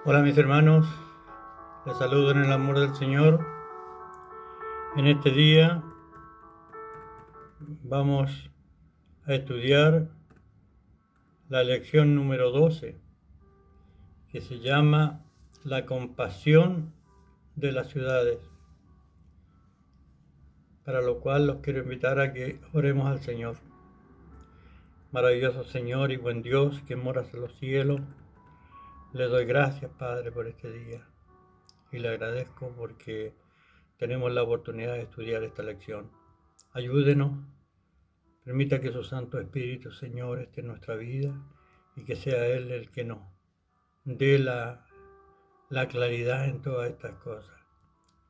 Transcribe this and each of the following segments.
Hola mis hermanos, les saludo en el amor del Señor. En este día vamos a estudiar la lección número 12, que se llama La compasión de las ciudades, para lo cual los quiero invitar a que oremos al Señor. Maravilloso Señor y buen Dios que moras en los cielos, le doy gracias, Padre, por este día y le agradezco porque tenemos la oportunidad de estudiar esta lección. Ayúdenos. Permita que su Santo Espíritu, Señor, esté en nuestra vida y que sea Él el que nos dé la claridad en todas estas cosas.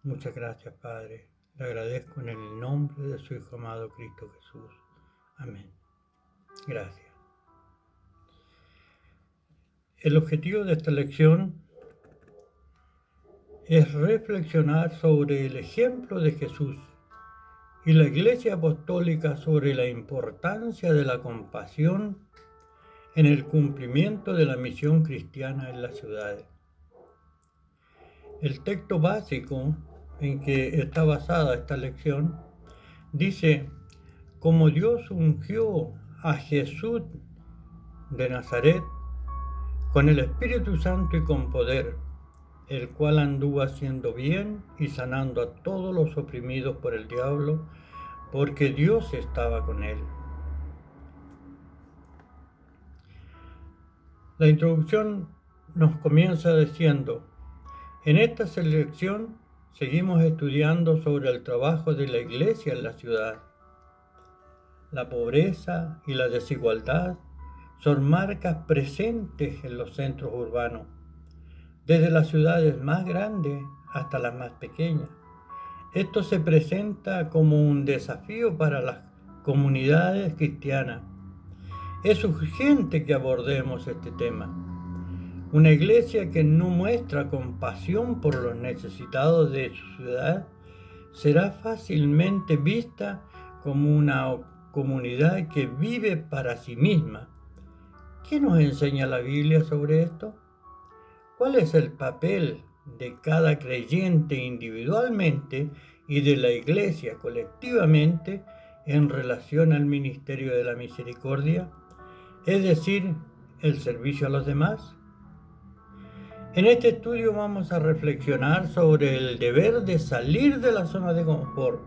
Muchas gracias, Padre. Le agradezco en el nombre de su Hijo amado Cristo Jesús. Amén. Gracias. El objetivo de esta lección es reflexionar sobre el ejemplo de Jesús y la Iglesia Apostólica sobre la importancia de la compasión en el cumplimiento de la misión cristiana en las ciudades. El texto básico en que está basada esta lección dice: como Dios ungió a Jesús de Nazaret con el Espíritu Santo y con poder, el cual anduvo haciendo bien y sanando a todos los oprimidos por el diablo, porque Dios estaba con él. La introducción nos comienza diciendo: en esta selección seguimos estudiando sobre el trabajo de la Iglesia en la ciudad. La pobreza y la desigualdad son marcas presentes en los centros urbanos, desde las ciudades más grandes hasta las más pequeñas. Esto se presenta como un desafío para las comunidades cristianas. Es urgente que abordemos este tema. Una iglesia que no muestra compasión por los necesitados de su ciudad será fácilmente vista como una comunidad que vive para sí misma. ¿Qué nos enseña la Biblia sobre esto? ¿Cuál es el papel de cada creyente individualmente y de la iglesia colectivamente en relación al ministerio de la misericordia? Es decir, el servicio a los demás. En este estudio vamos a reflexionar sobre el deber de salir de la zona de confort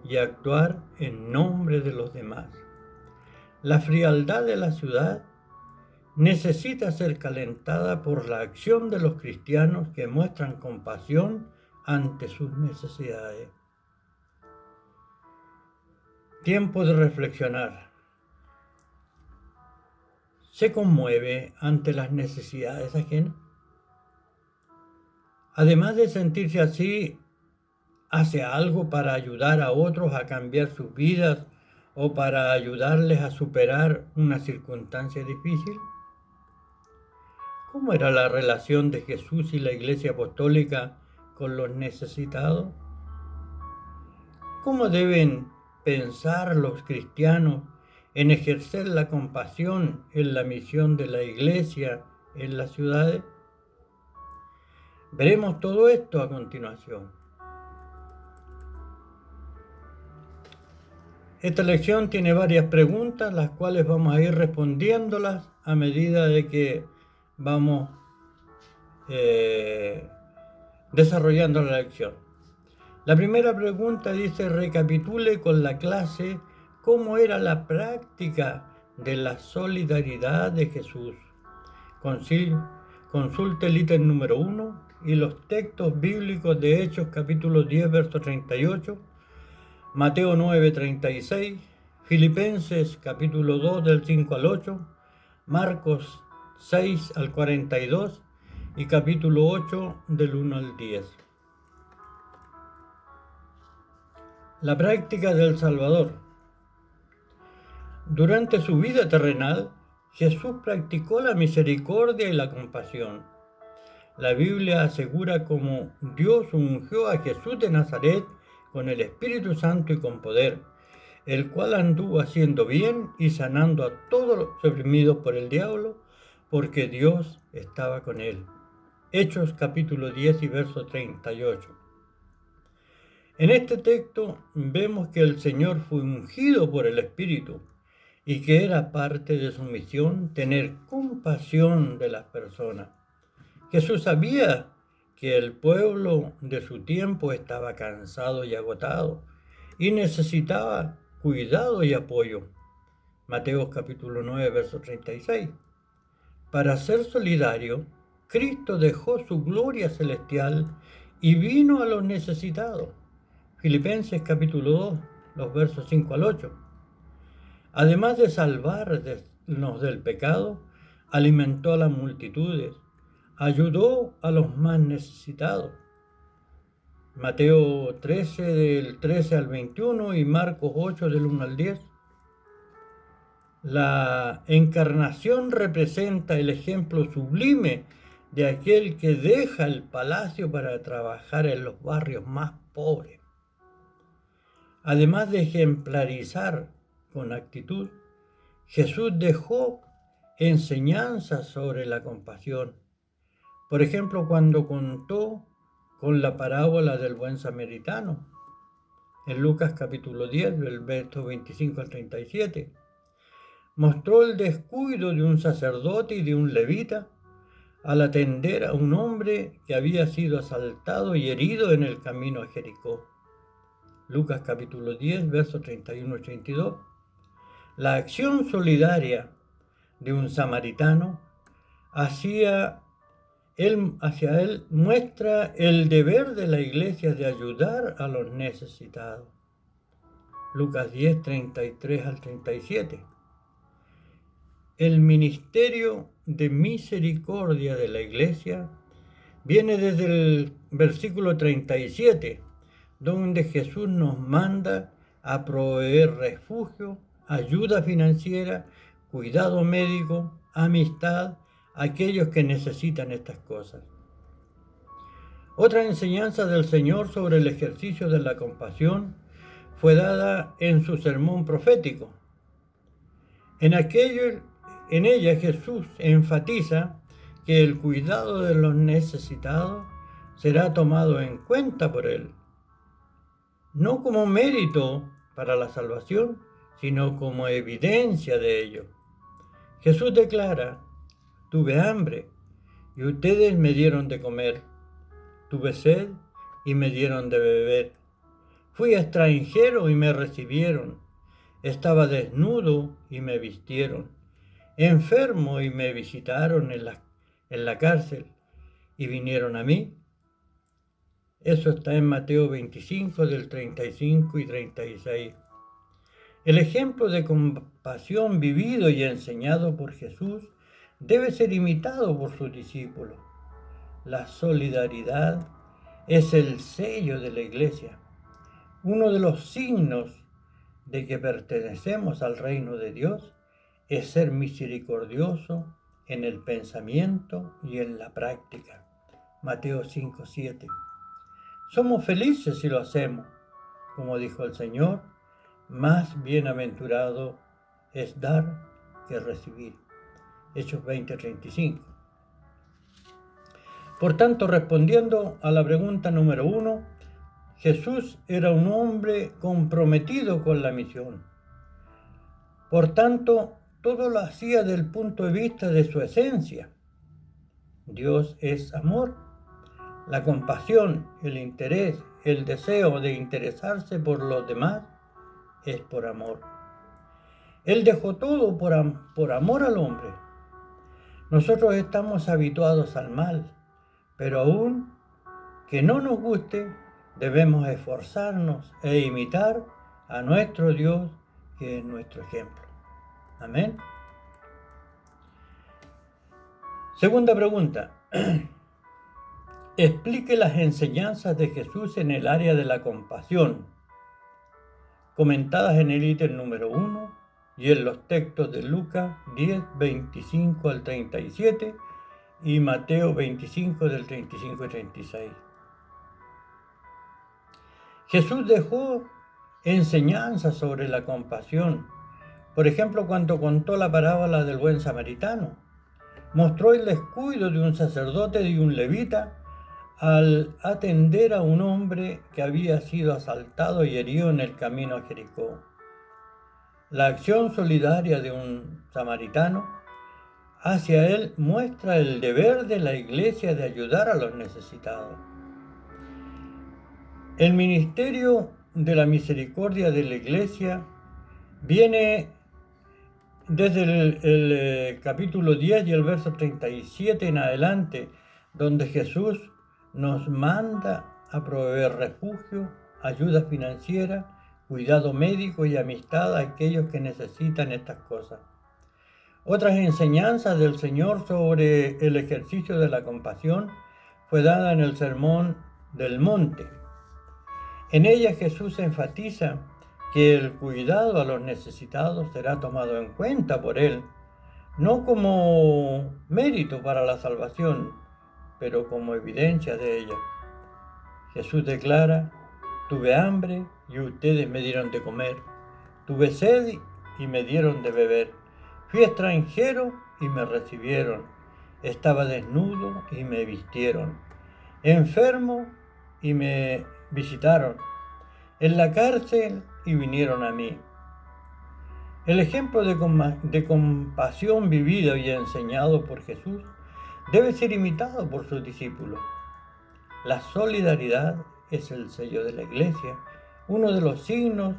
y actuar en nombre de los demás. La frialdad de la ciudad necesita ser calentada por la acción de los cristianos que muestran compasión ante sus necesidades. Tiempo de reflexionar. ¿Se conmueve ante las necesidades ajenas? Además de sentirse así, ¿hace algo para ayudar a otros a cambiar sus vidas o para ayudarles a superar una circunstancia difícil? ¿Cómo era la relación de Jesús y la Iglesia Apostólica con los necesitados? ¿Cómo deben pensar los cristianos en ejercer la compasión en la misión de la Iglesia en las ciudades? Veremos todo esto a continuación. Esta lección tiene varias preguntas, las cuales vamos a ir respondiéndolas a medida de que vamos desarrollando la lección. La primera pregunta dice: recapitule con la clase cómo era la práctica de la solidaridad de Jesús. Consulte el ítem número 1 y los textos bíblicos de Hechos capítulo 10, verso 38, Mateo 9, 36, Filipenses capítulo 2 del 5 al 8, Marcos 6 al 42 y capítulo 8 del 1 al 10. La práctica del Salvador. Durante su vida terrenal, Jesús practicó la misericordia y la compasión. La Biblia asegura cómo Dios ungió a Jesús de Nazaret con el Espíritu Santo y con poder, el cual anduvo haciendo bien y sanando a todos los oprimidos por el diablo, porque Dios estaba con él. Hechos capítulo 10 y verso 38. En este texto vemos que el Señor fue ungido por el Espíritu y que era parte de su misión tener compasión de las personas. Jesús sabía que el pueblo de su tiempo estaba cansado y agotado y necesitaba cuidado y apoyo. Mateo capítulo 9, verso 36. Para ser solidario, Cristo dejó su gloria celestial y vino a los necesitados. Filipenses capítulo 2, los versos 5 al 8. Además de salvarnos del pecado, alimentó a las multitudes, ayudó a los más necesitados. Mateo 13 del 13 al 21 y Marcos 8 del 1 al 10. La encarnación representa el ejemplo sublime de aquel que deja el palacio para trabajar en los barrios más pobres. Además de ejemplarizar con actitud, Jesús dejó enseñanzas sobre la compasión. Por ejemplo, cuando contó con la parábola del buen samaritano, en Lucas capítulo 10, del verso 25 al 37, mostró el descuido de un sacerdote y de un levita al atender a un hombre que había sido asaltado y herido en el camino a Jericó. Lucas capítulo 10, versos 31 y 32. La acción solidaria de un samaritano hacia él muestra el deber de la iglesia de ayudar a los necesitados. Lucas 10, 33 al 37. El ministerio de misericordia de la iglesia viene desde el versículo 37, donde Jesús nos manda a proveer refugio, ayuda financiera, cuidado médico, amistad a aquellos que necesitan estas cosas. Otra enseñanza del Señor sobre el ejercicio de la compasión fue dada en su sermón profético. En ella Jesús enfatiza que el cuidado de los necesitados será tomado en cuenta por Él, no como mérito para la salvación, sino como evidencia de ello. Jesús declara: tuve hambre y ustedes me dieron de comer, tuve sed y me dieron de beber, fui extranjero y me recibieron, estaba desnudo y me vistieron, enfermo y me visitaron en la cárcel y vinieron a mí. Eso está en Mateo 25 del 35 y 36. El ejemplo de compasión vivido y enseñado por Jesús debe ser imitado por sus discípulos. La solidaridad es el sello de la iglesia, uno de los signos de que pertenecemos al reino de Dios es ser misericordioso en el pensamiento y en la práctica. Mateo 5, 7. Somos felices si lo hacemos, como dijo el Señor, más bienaventurado es dar que recibir. Hechos 20, 35. Por tanto, respondiendo a la pregunta número 1, Jesús era un hombre comprometido con la misión. Por tanto, todo lo hacía desde el punto de vista de su esencia. Dios es amor. La compasión, el interés, el deseo de interesarse por los demás es por amor. Él dejó todo por amor al hombre. Nosotros estamos habituados al mal, pero aún que no nos guste, debemos esforzarnos e imitar a nuestro Dios, que es nuestro ejemplo. Amén. Segunda pregunta. Explique las enseñanzas de Jesús en el área de la compasión, comentadas en el ítem número 1 y en los textos de Lucas 10, 25 al 37 y Mateo 25 del 35 al 36. Jesús dejó enseñanzas sobre la compasión. Por ejemplo, cuando contó la parábola del buen samaritano, Mostró el descuido de un sacerdote y un levita al atender a un hombre que había sido asaltado y herido en el camino a Jericó. La acción solidaria de un samaritano hacia él muestra el deber de la iglesia de ayudar a los necesitados. El ministerio de la misericordia de la iglesia viene desde el capítulo 10 y el verso 37 en adelante, donde Jesús nos manda a proveer refugio, ayuda financiera, cuidado médico y amistad a aquellos que necesitan estas cosas. Otras enseñanzas del Señor sobre el ejercicio de la compasión fue dada en el Sermón del Monte. En ella Jesús enfatiza que el cuidado a los necesitados será tomado en cuenta por Él, no como mérito para la salvación, pero como evidencia de ella. Jesús declara: tuve hambre y ustedes me dieron de comer, tuve sed y me dieron de beber, fui extranjero y me recibieron, estaba desnudo y me vistieron, enfermo y me visitaron, en la cárcel y vinieron a mí. El ejemplo de compasión vivido y enseñado por Jesús debe ser imitado por sus discípulos. La solidaridad es el sello de la iglesia, uno de los signos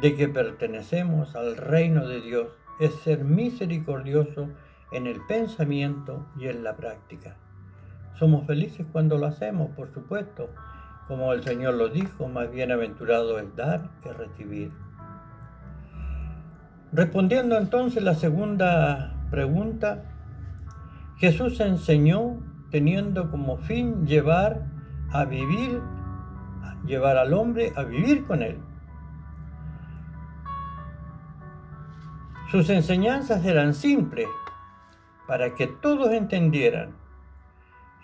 de que pertenecemos al reino de Dios es ser misericordioso en el pensamiento y en la práctica. Somos felices cuando lo hacemos, por supuesto. Como el Señor lo dijo, más bienaventurado es dar que recibir. Respondiendo entonces la segunda pregunta, Jesús enseñó teniendo como fin llevar al hombre a vivir con Él. Sus enseñanzas eran simples para que todos entendieran.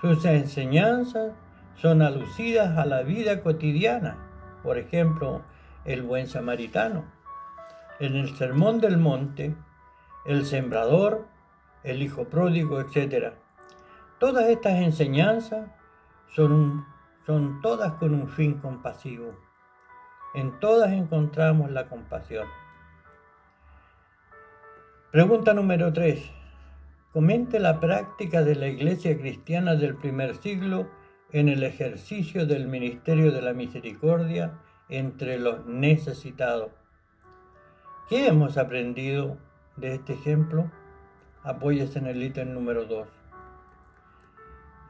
Sus enseñanzas son alusivas a la vida cotidiana. Por ejemplo, el buen samaritano. En el Sermón del Monte, el sembrador, el hijo pródigo, etc. Todas estas enseñanzas son todas con un fin compasivo. En todas encontramos la compasión. Pregunta número 3. Comente la práctica de la iglesia cristiana del primer siglo en el ejercicio del ministerio de la misericordia entre los necesitados. ¿Qué hemos aprendido de este ejemplo? Apóyese en el ítem número 2.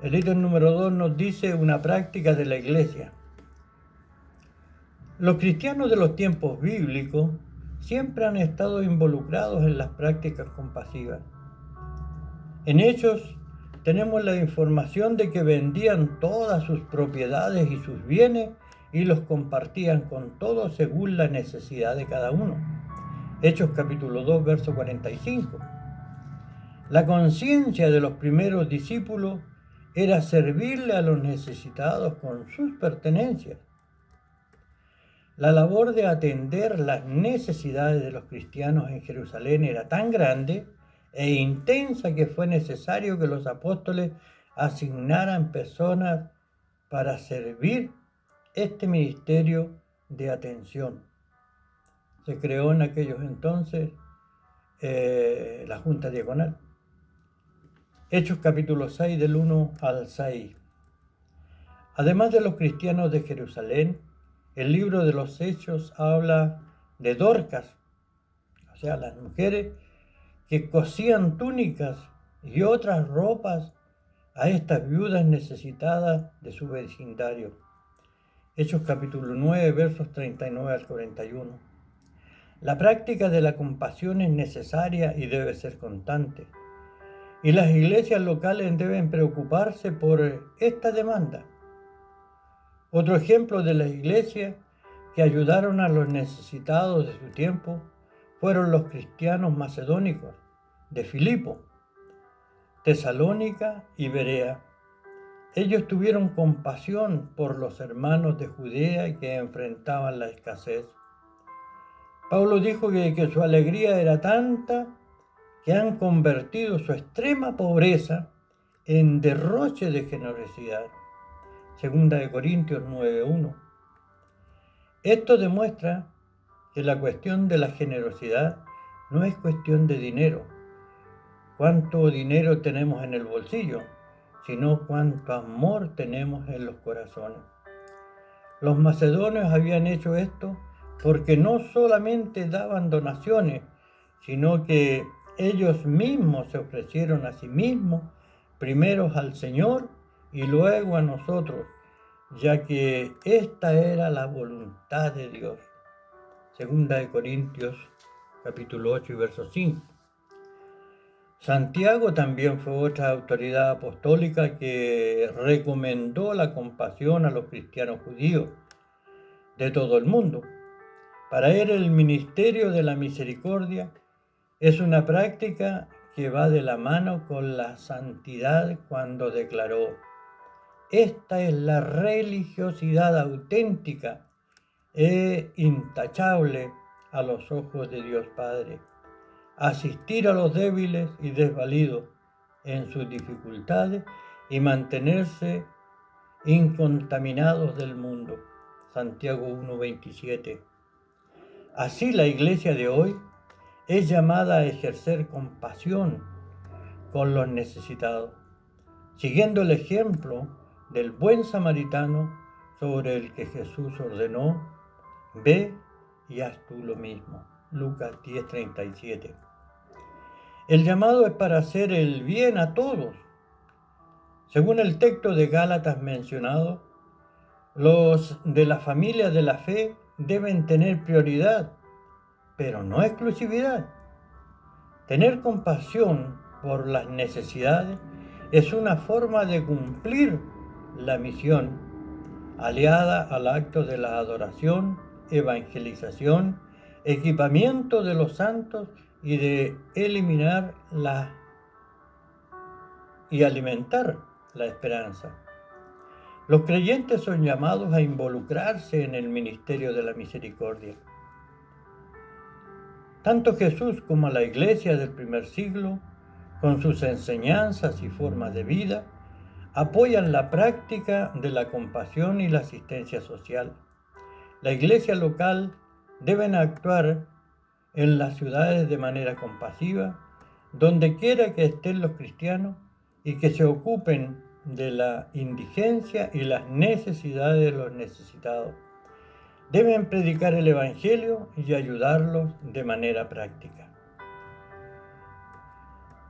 El ítem número 2 nos dice una práctica de la iglesia. Los cristianos de los tiempos bíblicos siempre han estado involucrados en las prácticas compasivas. En Hechos tenemos la información de que vendían todas sus propiedades y sus bienes y los compartían con todos según la necesidad de cada uno. Hechos capítulo 2, verso 45. La conciencia de los primeros discípulos era servirle a los necesitados con sus pertenencias. La labor de atender las necesidades de los cristianos en Jerusalén era tan grande e intensa que fue necesario que los apóstoles asignaran personas para servir este ministerio de atención. Se creó en aquellos entonces la Junta Diaconal. Hechos capítulo 6 del 1 al 6. Además de los cristianos de Jerusalén, el libro de los Hechos habla de Dorcas, o sea, las mujeres que cosían túnicas y otras ropas a estas viudas necesitadas de su vecindario. Hechos capítulo 9, versos 39 al 41. La práctica de la compasión es necesaria y debe ser constante. Y las iglesias locales deben preocuparse por esta demanda. Otro ejemplo de las iglesias que ayudaron a los necesitados de su tiempo fueron los cristianos macedónicos de Filipo, Tesalónica y Berea. Ellos tuvieron compasión por los hermanos de Judea que enfrentaban la escasez. Pablo dijo que su alegría era tanta que han convertido su extrema pobreza en derroche de generosidad. Segunda de Corintios 9:1. Esto demuestra que la cuestión de la generosidad no es cuestión de dinero, cuánto dinero tenemos en el bolsillo, sino cuánto amor tenemos en los corazones. Los macedonios habían hecho esto porque no solamente daban donaciones, sino que ellos mismos se ofrecieron a sí mismos, primero al Señor y luego a nosotros, ya que esta era la voluntad de Dios. Segunda de Corintios, capítulo 8 y verso 5. Santiago también fue otra autoridad apostólica que recomendó la compasión a los cristianos judíos de todo el mundo. Para él el ministerio de la misericordia es una práctica que va de la mano con la santidad cuando declaró: esta es la religiosidad auténtica e intachable a los ojos de Dios Padre. Asistir a los débiles y desvalidos en sus dificultades y mantenerse incontaminados del mundo. Santiago 1:27. Así la iglesia de hoy es llamada a ejercer compasión con los necesitados, siguiendo el ejemplo del buen samaritano sobre el que Jesús ordenó: ve y haz tú lo mismo. Lucas 10:37. El llamado es para hacer el bien a todos. Según el texto de Gálatas mencionado, los de la familia de la fe deben tener prioridad, pero no exclusividad. Tener compasión por las necesidades es una forma de cumplir la misión, aliada al acto de la adoración, evangelización, equipamiento de los santos y de eliminar y alimentar la esperanza. Los creyentes son llamados a involucrarse en el ministerio de la misericordia. Tanto Jesús como la iglesia del primer siglo, con sus enseñanzas y formas de vida, apoyan la práctica de la compasión y la asistencia social. La iglesia local debe actuar en las ciudades de manera compasiva, donde quiera que estén los cristianos, y que se ocupen de la indigencia y las necesidades de los necesitados. Deben predicar el Evangelio y ayudarlos de manera práctica.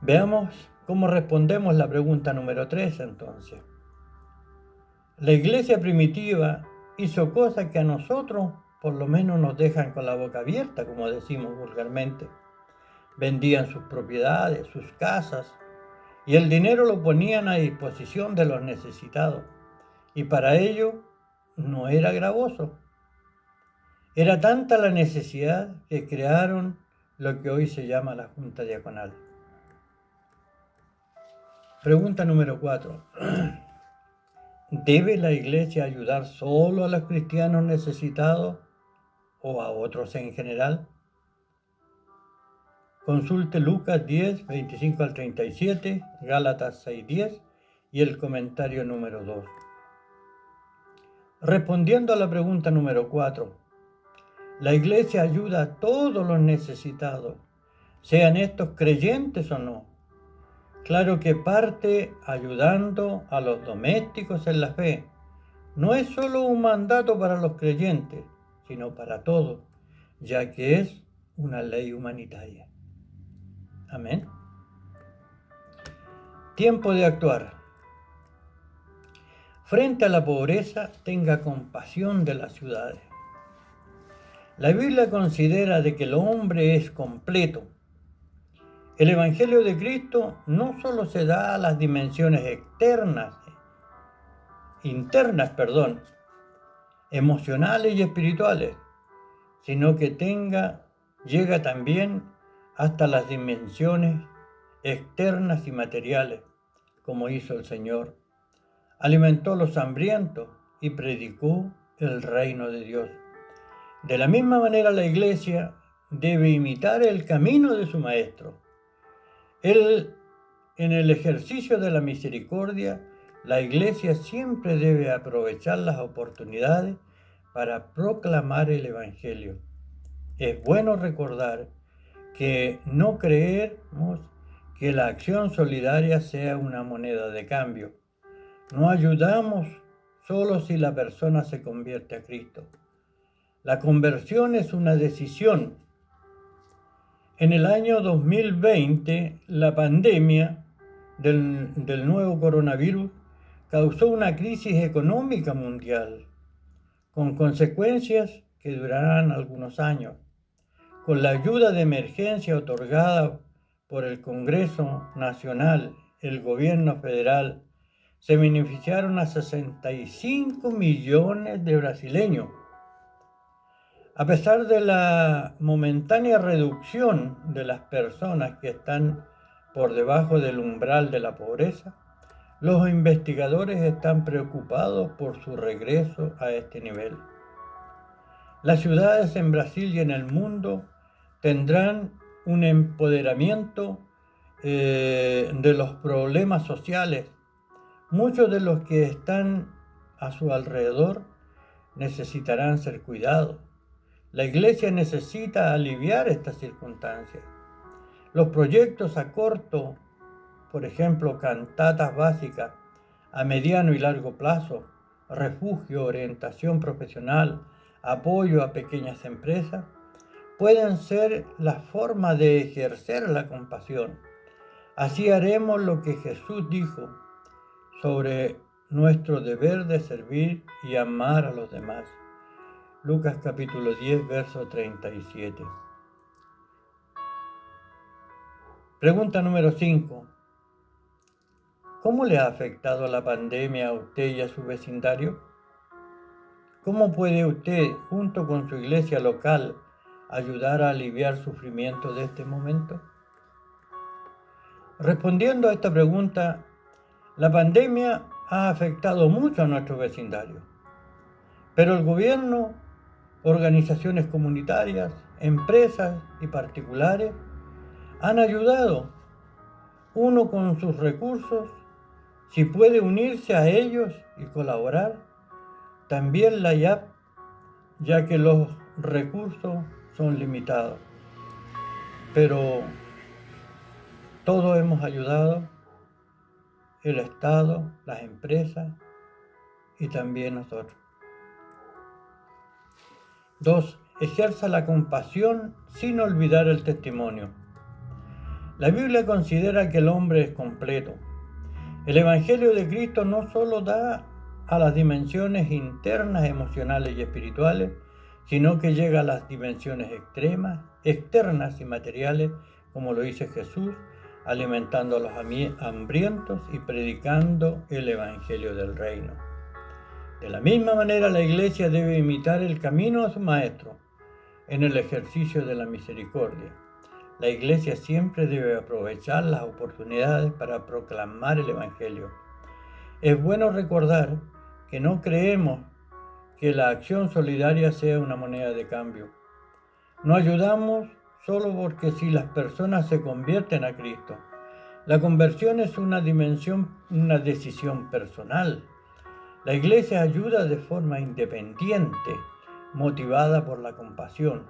Veamos cómo respondemos la pregunta número 3 entonces. La iglesia primitiva hizo cosas que a nosotros por lo menos nos dejan con la boca abierta, como decimos vulgarmente. Vendían sus propiedades, sus casas, y el dinero lo ponían a disposición de los necesitados. Y para ello no era gravoso. Era tanta la necesidad que crearon lo que hoy se llama la Junta Diaconal. Pregunta número 4. ¿Debe la iglesia ayudar solo a los cristianos necesitados o a otros en general? Consulte Lucas 10, 25 al 37, Gálatas 6:10 y el comentario número 2. Respondiendo a la pregunta número 4, la iglesia ayuda a todos los necesitados, sean estos creyentes o no. Claro que parte ayudando a los domésticos en la fe. No es solo un mandato para los creyentes, sino para todos, ya que es una ley humanitaria. Amén. Tiempo de actuar. Frente a la pobreza, tenga compasión de las ciudades. La Biblia considera de que el hombre es completo. El Evangelio de Cristo no solo se da a las dimensiones internas, emocionales y espirituales, sino que llega también hasta las dimensiones externas y materiales, como hizo el Señor. Alimentó a los hambrientos y predicó el reino de Dios. De la misma manera la iglesia debe imitar el camino de su maestro. En el ejercicio de la misericordia, la Iglesia siempre debe aprovechar las oportunidades para proclamar el Evangelio. Es bueno recordar que no creemos que la acción solidaria sea una moneda de cambio. No ayudamos solo si la persona se convierte a Cristo. La conversión es una decisión. En el año 2020, la pandemia del nuevo coronavirus causó una crisis económica mundial, con consecuencias que durarán algunos años. Con la ayuda de emergencia otorgada por el Congreso Nacional, el gobierno federal, se beneficiaron a 65 millones de brasileños. A pesar de la momentánea reducción de las personas que están por debajo del umbral de la pobreza, los investigadores están preocupados por su regreso a este nivel. Las ciudades en Brasil y en el mundo tendrán un empoderamiento de los problemas sociales. Muchos de los que están a su alrededor necesitarán ser cuidados. La Iglesia necesita aliviar estas circunstancias. Los proyectos a corto, por ejemplo, cantatas básicas, a mediano y largo plazo, refugio, orientación profesional, apoyo a pequeñas empresas, pueden ser la forma de ejercer la compasión. Así haremos lo que Jesús dijo sobre nuestro deber de servir y amar a los demás. Lucas capítulo 10, verso 37. Pregunta número 5. ¿Cómo le ha afectado la pandemia a usted y a su vecindario? ¿Cómo puede usted, junto con su iglesia local, ayudar a aliviar sufrimiento de este momento? Respondiendo a esta pregunta, la pandemia ha afectado mucho a nuestro vecindario, pero el gobierno, organizaciones comunitarias, empresas y particulares han ayudado, uno con sus recursos, si puede unirse a ellos y colaborar, también la IAP, ya que los recursos son limitados. Pero todos hemos ayudado, el Estado, las empresas y también nosotros. 2. Ejerza la compasión sin olvidar el testimonio. La Biblia considera que el hombre es completo. El Evangelio de Cristo no solo da a las dimensiones internas, emocionales y espirituales, sino que llega a las dimensiones extremas, externas y materiales, como lo dice Jesús, alimentando a los hambrientos y predicando el Evangelio del Reino. De la misma manera, la Iglesia debe imitar el camino de su Maestro en el ejercicio de la misericordia. La Iglesia siempre debe aprovechar las oportunidades para proclamar el Evangelio. Es bueno recordar que no creemos que la acción solidaria sea una moneda de cambio. No ayudamos solo porque si las personas se convierten a Cristo. La conversión es una decisión personal. La Iglesia ayuda de forma independiente, motivada por la compasión.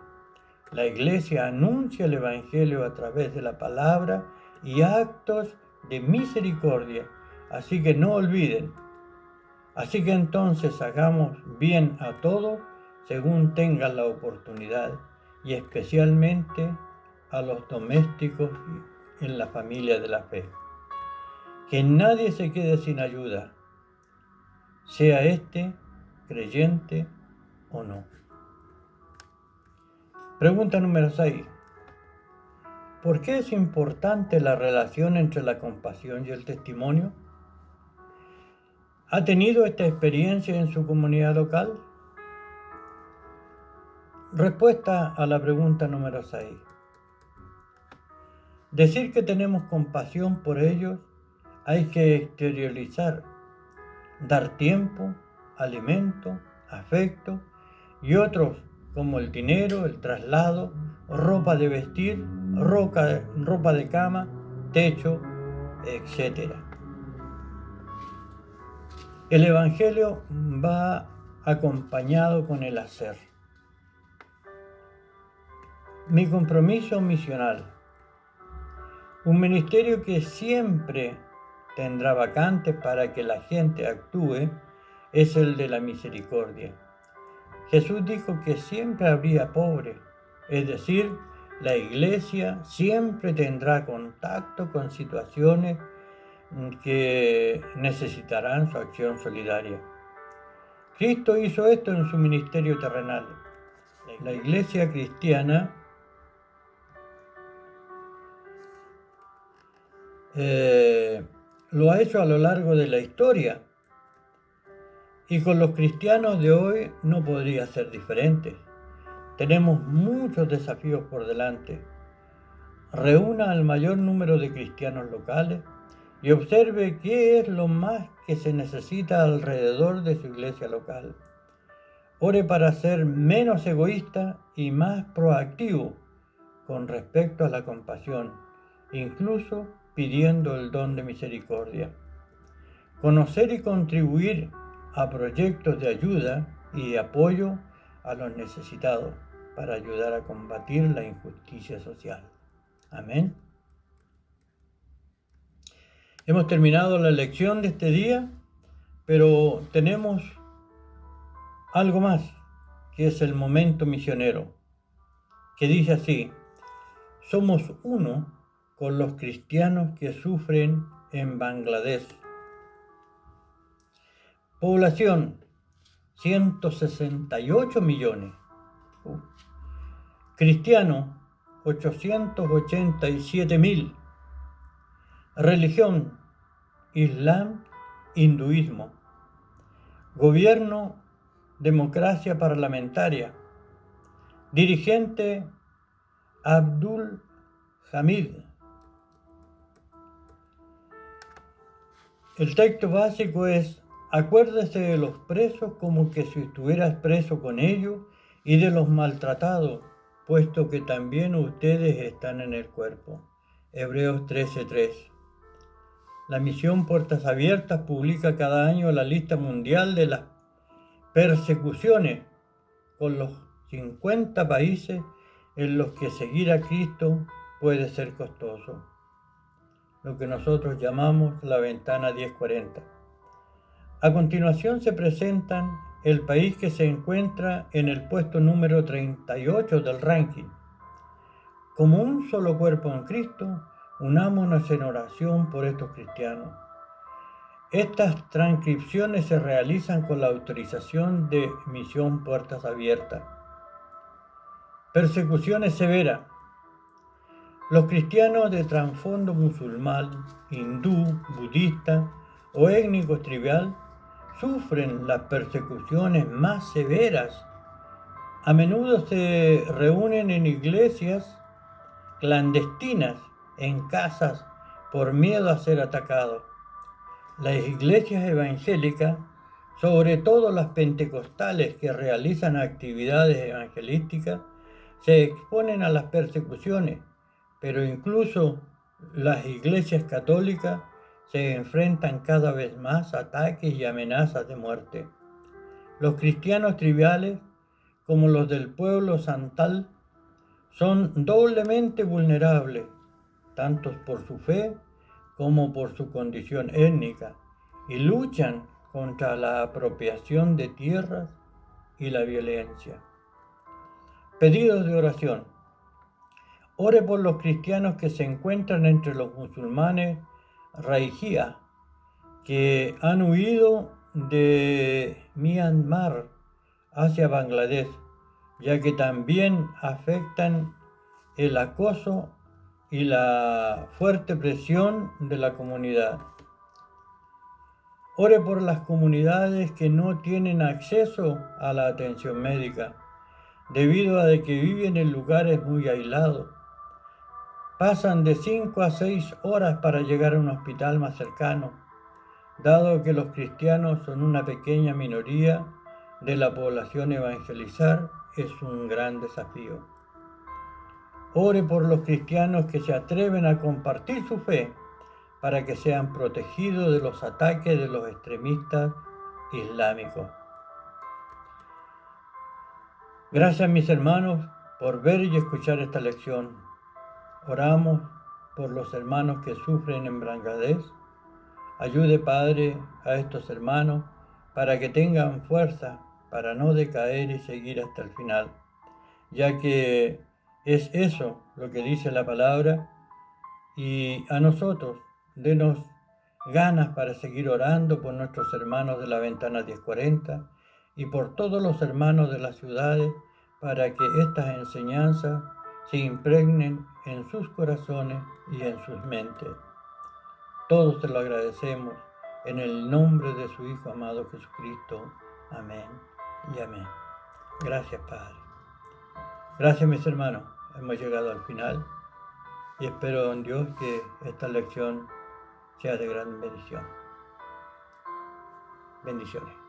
La Iglesia anuncia el Evangelio a través de la palabra y actos de misericordia, así que no olviden. Así que entonces hagamos bien a todos según tengan la oportunidad y especialmente a los domésticos en la familia de la fe. Que nadie se quede sin ayuda, sea creyente o no. Pregunta número 6. ¿Por qué es importante la relación entre la compasión y el testimonio? ¿Ha tenido esta experiencia en su comunidad local? Respuesta a la pregunta número 6. Decir que tenemos compasión por ellos hay que exteriorizar, dar tiempo, alimento, afecto y otros como el dinero, el traslado, ropa de vestir, ropa de cama, techo, etc. El Evangelio va acompañado con el hacer. Mi compromiso misional. Un ministerio que siempre tendrá vacantes para que la gente actúe es el de la misericordia. Jesús dijo que siempre habría pobres, es decir, la iglesia siempre tendrá contacto con situaciones que necesitarán su acción solidaria. Cristo hizo esto en su ministerio terrenal. La iglesia cristiana lo ha hecho a lo largo de la historia y con los cristianos de hoy no podría ser diferente. Tenemos muchos desafíos por delante. Reúna al mayor número de cristianos locales y observe qué es lo más que se necesita alrededor de su iglesia local. Ore para ser menos egoísta y más proactivo con respecto a la compasión, incluso pidiendo el don de misericordia. Conocer y contribuir a proyectos de ayuda y de apoyo a los necesitados para ayudar a combatir la injusticia social. Amén. Hemos terminado la lección de este día, pero tenemos algo más, que es el momento misionero, que dice así: somos uno con los cristianos que sufren en Bangladesh. Población, 168 millones. Cristianos, 887.000. Religión, Islam, hinduismo. Gobierno, democracia parlamentaria. Dirigente, Abdul Hamid. El texto básico es: acuérdese de los presos como que si estuvieras preso con ellos y de los maltratados, puesto que también ustedes están en el cuerpo. Hebreos 13:3. La misión Puertas Abiertas publica cada año la lista mundial de las persecuciones con los 50 países en los que seguir a Cristo puede ser costoso, lo que nosotros llamamos la ventana 1040. A continuación se presentan el país que se encuentra en el puesto número 38 del ranking. Como un solo cuerpo en Cristo, unámonos en oración por estos cristianos. Estas transcripciones se realizan con la autorización de Misión Puertas Abiertas. Persecuciones severas. Los cristianos de trasfondo musulmán, hindú, budista o étnico tribal sufren las persecuciones más severas. A menudo se reúnen en iglesias clandestinas, en casas, por miedo a ser atacados. Las iglesias evangélicas, sobre todo las pentecostales que realizan actividades evangelísticas, se exponen a las persecuciones, pero incluso las iglesias católicas se enfrentan cada vez más a ataques y amenazas de muerte. Los cristianos tribales, como los del pueblo santal, son doblemente vulnerables, tanto por su fe como por su condición étnica, y luchan contra la apropiación de tierras y la violencia. Pedidos de oración. Ore por los cristianos que se encuentran entre los musulmanes Rohingya, que han huido de Myanmar hacia Bangladesh, ya que también afectan el acoso y la fuerte presión de la comunidad. Ore por las comunidades que no tienen acceso a la atención médica, debido a que viven en lugares muy aislados. Pasan de 5 a 6 horas para llegar a un hospital más cercano, dado que los cristianos son una pequeña minoría de la población. Evangelizar es un gran desafío. Ore por los cristianos que se atreven a compartir su fe para que sean protegidos de los ataques de los extremistas islámicos. Gracias, mis hermanos, por ver y escuchar esta lección. Oramos por los hermanos que sufren en Bangladesh. Ayude, Padre, a estos hermanos para que tengan fuerza para no decaer y seguir hasta el final, ya que es eso lo que dice la palabra, y a nosotros denos ganas para seguir orando por nuestros hermanos de la Ventana 1040 y por todos los hermanos de las ciudades para que estas enseñanzas se impregnen en sus corazones y en sus mentes. Todos te lo agradecemos en el nombre de su Hijo amado Jesucristo. Amén y amén. Gracias, Padre. Gracias, mis hermanos. Hemos llegado al final y espero en Dios que esta lección sea de gran bendición. Bendiciones.